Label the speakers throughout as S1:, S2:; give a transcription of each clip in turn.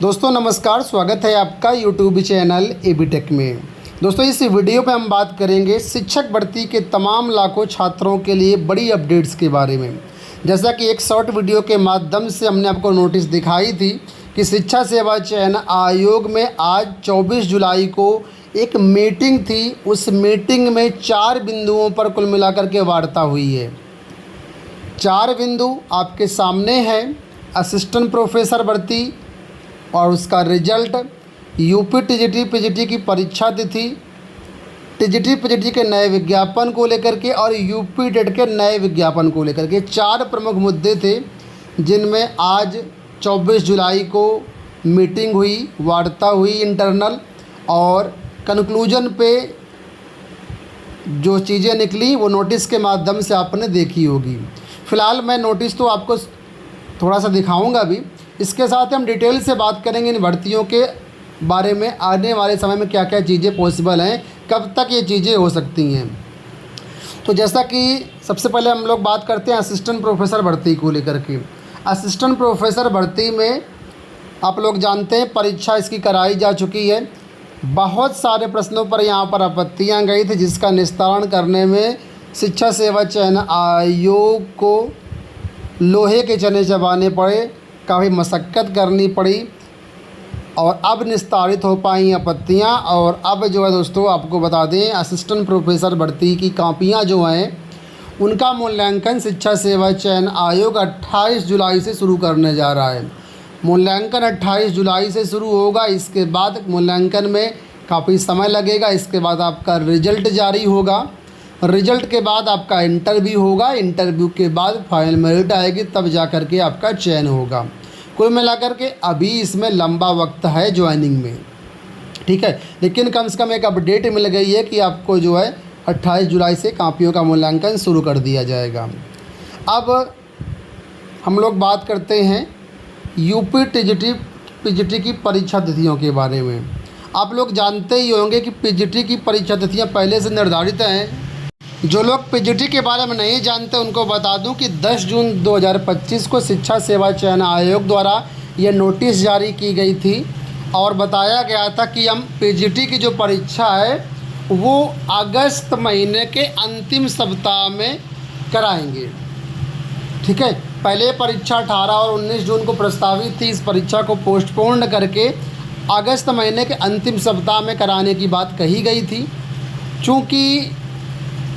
S1: दोस्तों नमस्कार, स्वागत है आपका यूट्यूब चैनल एबी टेक में। दोस्तों इस वीडियो पे हम बात करेंगे शिक्षक भर्ती के तमाम लाखों छात्रों के लिए बड़ी अपडेट्स के बारे में। जैसा कि एक शॉर्ट वीडियो के माध्यम से हमने आपको नोटिस दिखाई थी कि शिक्षा सेवा चयन आयोग में आज 24 जुलाई को एक मीटिंग थी। उस मीटिंग में 4 बिंदुओं पर कुल मिलाकर के वार्ता हुई है। 4 बिंदु आपके सामने है। असिस्टेंट प्रोफेसर भर्ती और उसका रिजल्ट, यूपी टीजीटी पीजीटी की परीक्षा तिथि, टीजीटी पीजीटी के नए विज्ञापन को लेकर के और यूपी टेट के नए विज्ञापन को लेकर के 4 प्रमुख मुद्दे थे, जिनमें आज 24 जुलाई को मीटिंग हुई, वार्ता हुई इंटरनल, और कंक्लूजन पे जो चीज़ें निकली वो नोटिस के माध्यम से आपने देखी होगी। फ़िलहाल मैं नोटिस तो आपको थोड़ा सा दिखाऊंगा भी, इसके साथ हम डिटेल से बात करेंगे इन भर्तियों के बारे में। आने वाले समय में क्या क्या चीज़ें पॉसिबल हैं, कब तक ये चीज़ें हो सकती हैं। तो जैसा कि सबसे पहले हम लोग बात करते हैं असिस्टेंट प्रोफेसर भर्ती को लेकर के। असिस्टेंट प्रोफेसर भर्ती में आप लोग जानते हैं परीक्षा इसकी कराई जा चुकी है। बहुत सारे प्रश्नों पर यहाँ पर आपत्तियाँ गई थी, जिसका निस्तारण करने में शिक्षा सेवा चयन आयोग को लोहे के चने चबाने पड़े, काफ़ी मशक्क़त करनी पड़ी और अब निस्तारित हो पाई आपत्तियाँ। और अब जो है दोस्तों आपको बता दें, असिस्टेंट प्रोफेसर भर्ती की कापियाँ जो हैं उनका मूल्यांकन शिक्षा सेवा चयन आयोग 28 जुलाई से शुरू करने जा रहा है। मूल्यांकन 28 जुलाई से शुरू होगा। इसके बाद मूल्यांकन में काफ़ी समय लगेगा। इसके बाद आपका रिजल्ट जारी होगा। रिजल्ट के बाद आपका इंटरव्यू होगा। इंटरव्यू के बाद फाइनल मेरिट आएगी, तब जा कर के आपका चयन होगा। कुल मिलाकर के अभी इसमें लंबा वक्त है ज्वाइनिंग में, ठीक है। लेकिन कम से कम एक अपडेट मिल गई है कि आपको जो है 28 जुलाई से कापियों का मूल्यांकन शुरू कर दिया जाएगा। अब हम लोग बात करते हैं यूपी टीजीटी पीजीटी की परीक्षा तिथियों के बारे में। आप लोग जानते ही होंगे कि पीजीटी की परीक्षा तिथियाँ पहले से निर्धारित हैं। जो लोग पीजीटी के बारे में नहीं जानते उनको बता दूं कि 10 जून 2025 को शिक्षा सेवा चयन आयोग द्वारा ये नोटिस जारी की गई थी और बताया गया था कि हम पीजीटी की जो परीक्षा है वो अगस्त महीने के अंतिम सप्ताह में कराएंगे, ठीक है। पहले परीक्षा 18 और 19 जून को प्रस्तावित थी। इस परीक्षा को पोस्टपोन करके अगस्त महीने के अंतिम सप्ताह में कराने की बात कही गई थी। चूँकि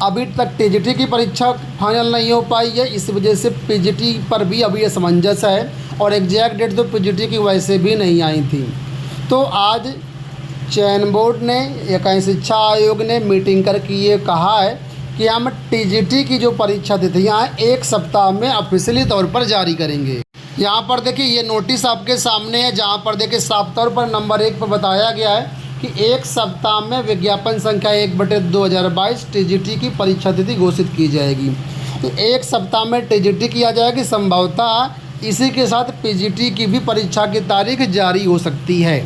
S1: अभी तक टीजीटी की परीक्षा फाइनल नहीं हो पाई है, इस वजह से पीजीटी पर भी अभी असमंजस है और एग्जैक्ट डेट तो पीजीटी की वैसे भी नहीं आई थी। तो आज चयन बोर्ड ने या कहीं शिक्षा आयोग ने मीटिंग करके ये कहा है कि हम टीजीटी की जो परीक्षा तिथियाँ हैं 1 सप्ताह में ऑफिशियली तौर पर जारी करेंगे। यहाँ पर देखिए ये नोटिस आपके सामने है, जहाँ पर देखिए साफ तौर पर नंबर 1 पर बताया गया है कि 1 सप्ताह में विज्ञापन संख्या 1/2022 टीजीटी की परीक्षा तिथि घोषित की जाएगी। तो 1 सप्ताह में टीजीटी किया जाएगी। संभवतः इसी के साथ पीजीटी की भी परीक्षा की तारीख जारी हो सकती है,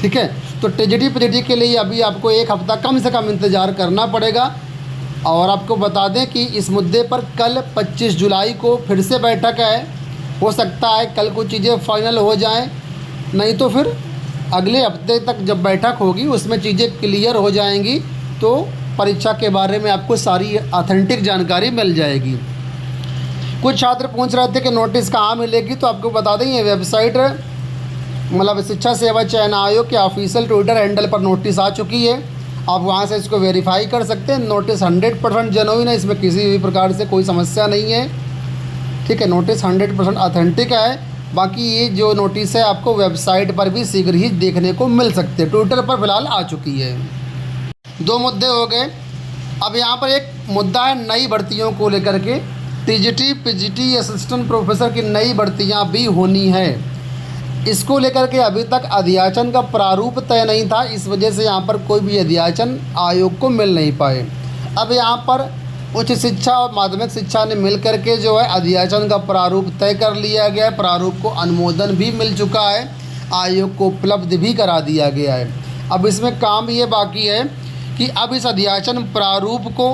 S1: ठीक है। तो टीजीटी पीजीटी के लिए अभी आपको 1 हफ्ता कम से कम इंतज़ार करना पड़ेगा। और आपको बता दें कि इस मुद्दे पर कल 25 जुलाई को फिर से बैठक है। हो सकता है कल कुछ चीज़ें फाइनल हो जाएँ, नहीं तो फिर अगले हफ्ते तक जब बैठक होगी उसमें चीज़ें क्लियर हो जाएंगी, तो परीक्षा के बारे में आपको सारी ऑथेंटिक जानकारी मिल जाएगी। कुछ छात्र पूछ रहे थे कि नोटिस कहाँ मिलेगी, तो आपको बता दें ये वेबसाइट मतलब शिक्षा सेवा चयन आयोग के ऑफिशियल ट्विटर हैंडल पर नोटिस आ चुकी है। आप वहाँ से इसको वेरीफाई कर सकते हैं। नोटिस 100% जेन्युइन है, इसमें किसी भी प्रकार से कोई समस्या नहीं है, ठीक है। नोटिस 100% ऑथेंटिक है। बाकी ये जो नोटिस है आपको वेबसाइट पर भी शीघ्र ही देखने को मिल सकते हैं। ट्विटर पर फिलहाल आ चुकी है। 2 मुद्दे हो गए। अब यहाँ पर एक मुद्दा है नई भर्तियों को लेकर के। टीजीटी पीजीटी असिस्टेंट प्रोफेसर की नई भर्तियाँ भी होनी है। इसको लेकर के अभी तक अध्याचन का प्रारूप तय नहीं था, इस वजह से यहाँ पर कोई भी अध्याचन आयोग को मिल नहीं पाए। अब यहाँ पर उच्च शिक्षा और माध्यमिक शिक्षा ने मिल करके जो है अध्याचन का प्रारूप तय कर लिया गया है। प्रारूप को अनुमोदन भी मिल चुका है, आयोग को उपलब्ध भी करा दिया गया है। अब इसमें काम ये बाकी है कि अब इस अध्याचन प्रारूप को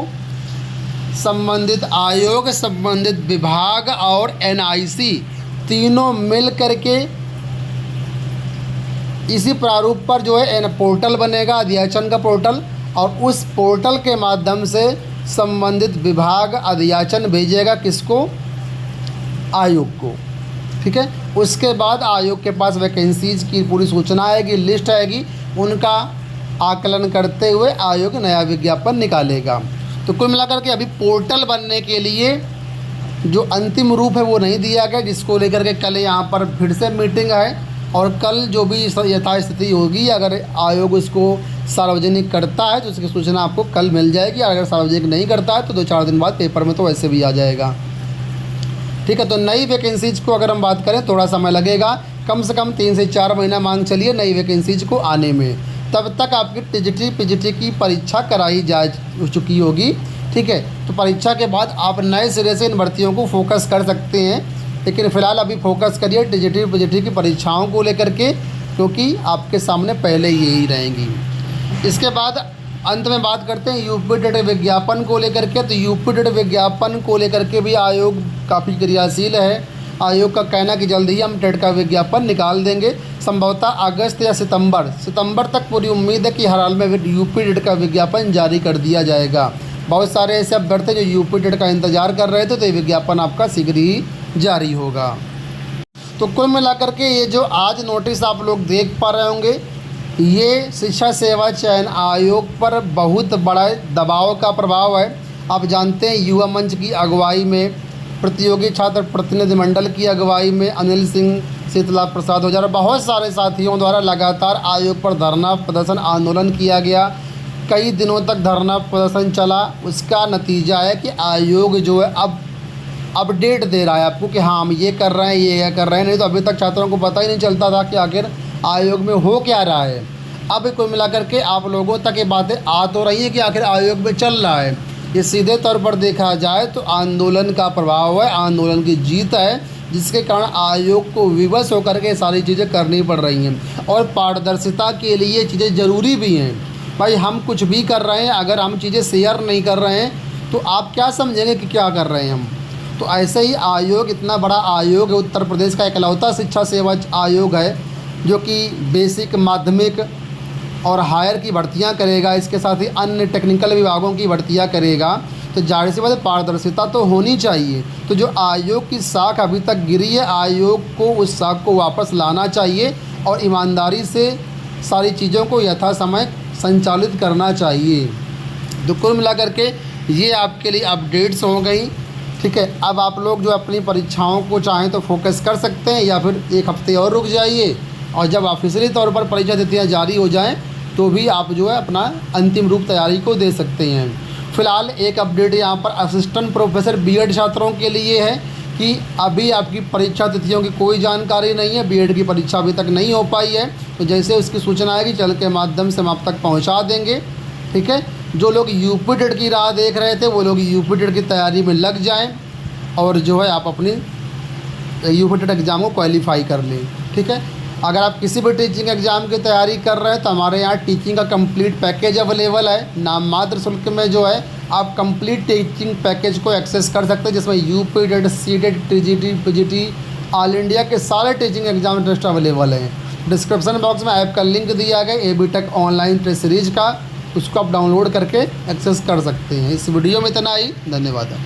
S1: संबंधित आयोग, संबंधित विभाग और एनआईसी तीनों मिल करके इसी प्रारूप पर जो है पोर्टल बनेगा, अध्याचन का पोर्टल, और उस पोर्टल के माध्यम से संबंधित विभाग अध्याचन भेजेगा किसको? आयोग को। ठीक है, उसके बाद आयोग के पास वैकेंसीज की पूरी सूचना आएगी, लिस्ट आएगी, उनका आकलन करते हुए आयोग नया विज्ञापन निकालेगा। तो कुल मिलाकर के अभी पोर्टल बनने के लिए जो अंतिम रूप है वो नहीं दिया गया, जिसको लेकर के कल यहाँ पर फिर से मीटिंग है, और कल जो भी यथास्थिति होगी, अगर आयोग उसको सार्वजनिक करता है तो उसकी सूचना आपको कल मिल जाएगी। अगर सार्वजनिक नहीं करता है तो 2-4 दिन बाद पेपर में तो वैसे भी आ जाएगा। ठीक है, तो नई वैकेंसीज को अगर हम बात करें थोड़ा समय लगेगा, कम से कम 3 से 4 महीना मांग चलिए नई वैकेंसीज को आने में। तब तक आपकी टीजीटी पीजीटी की परीक्षा कराई जा चुकी होगी। ठीक है, तो परीक्षा के बाद आप नए सिरे से इन भर्तियों को फोकस कर सकते हैं, लेकिन फ़िलहाल अभी फोकस करिए टीजीटी पीजीटी की परीक्षाओं को लेकर के, क्योंकि आपके सामने पहले यही रहेंगी। इसके बाद अंत में बात करते हैं यूपी टेट विज्ञापन को लेकर के। तो यूपी टेट विज्ञापन को लेकर के भी आयोग काफ़ी क्रियाशील है। आयोग का कहना कि जल्द ही हम टेट का विज्ञापन निकाल देंगे, संभवतः अगस्त या सितंबर तक पूरी उम्मीद है कि हर हाल में यूपी टेट का विज्ञापन जारी कर दिया जाएगा। बहुत सारे ऐसे अभ्यर्थी जो यूपी टेट का इंतज़ार कर रहे थे, तो ये विज्ञापन आपका शीघ्र ही जारी होगा। तो कुल मिलाकर के ये जो आज नोटिस आप लोग देख पा रहे होंगे, ये शिक्षा सेवा चयन आयोग पर बहुत बड़ा दबाव का प्रभाव है। आप जानते हैं युवा मंच की अगुवाई में, प्रतियोगी छात्र प्रतिनिधिमंडल की अगुवाई में अनिल सिंह, शीतला प्रसाद और बहुत सारे साथियों द्वारा लगातार आयोग पर धरना प्रदर्शन आंदोलन किया गया। कई दिनों तक धरना प्रदर्शन चला। उसका नतीजा है कि आयोग जो है अब अपडेट दे रहा है आपको कि हाँ हम ये कर रहे हैं, ये कर रहे हैं। नहीं तो अभी तक छात्रों को पता ही नहीं चलता था कि आखिर आयोग में हो क्या रहा है। अब कुल मिलाकर के आप लोगों तक ये बातें आ तो रही हैं कि आखिर आयोग में चल रहा है। ये सीधे तौर पर देखा जाए तो आंदोलन का प्रभाव है, आंदोलन की जीत है, जिसके कारण आयोग को विवश होकर के सारी चीज़ें करनी पड़ रही हैं। और पारदर्शिता के लिए चीज़ें ज़रूरी भी हैं। भाई हम कुछ भी कर रहे हैं, अगर हम चीज़ें शेयर नहीं कर रहे हैं तो आप क्या समझेंगे कि क्या कर रहे हैं हम। तो ऐसे ही आयोग, इतना बड़ा आयोग है, उत्तर प्रदेश का इकलौता शिक्षा सेवा आयोग है जो कि बेसिक, माध्यमिक और हायर की भर्तियां करेगा। इसके साथ ही अन्य टेक्निकल विभागों की भर्तियां करेगा। तो जाहिर सी बात है पारदर्शिता तो होनी चाहिए। तो जो आयोग की साख अभी तक गिरी है, आयोग को उस साख को वापस लाना चाहिए और ईमानदारी से सारी चीज़ों को यथासमय संचालित करना चाहिए। तो कुल मिलाकर के ये आपके लिए अपडेट्स हो गई। ठीक है, अब आप लोग जो अपनी परीक्षाओं को चाहें तो फोकस कर सकते हैं, या फिर 1 हफ्ते और रुक जाइए, और जब ऑफिशियली तौर पर परीक्षा तिथियाँ जारी हो जाएं तो भी आप जो है अपना अंतिम रूप तैयारी को दे सकते हैं। फ़िलहाल एक अपडेट यहाँ पर असिस्टेंट प्रोफेसर बीएड छात्रों के लिए है कि अभी आपकी परीक्षा तिथियों की कोई जानकारी नहीं है। बीएड की परीक्षा अभी तक नहीं हो पाई है, तो जैसे उसकी सूचना आएगी चल के माध्यम से हम आप तक पहुँचा देंगे। ठीक है, जो लोग यूपी टेट की राह देख रहे थे वो लोग यूपी टेट की तैयारी में लग जाएं और जो है आप अपनी यूपी टेट एग्ज़ाम को क्वालिफाई कर लें। ठीक है, अगर आप किसी भी टीचिंग एग्ज़ाम की तैयारी कर रहे हैं तो हमारे यहाँ टीचिंग का कंप्लीट पैकेज अवेलेबल है। नाम मात्र शुल्क में जो है आप कंप्लीट टीचिंग पैकेज को एक्सेस कर सकते हैं, जिसमें UP TET, CTET, TGT, PGT, all India के सारे टीचिंग एग्जाम टेस्ट अवेलेबल हैं। डिस्क्रिप्शन बॉक्स में ऐप का लिंक दिया गया AB tech online test series का, उसको आप डाउनलोड करके एक्सेस कर सकते हैं। इस वीडियो में इतना ही, धन्यवाद।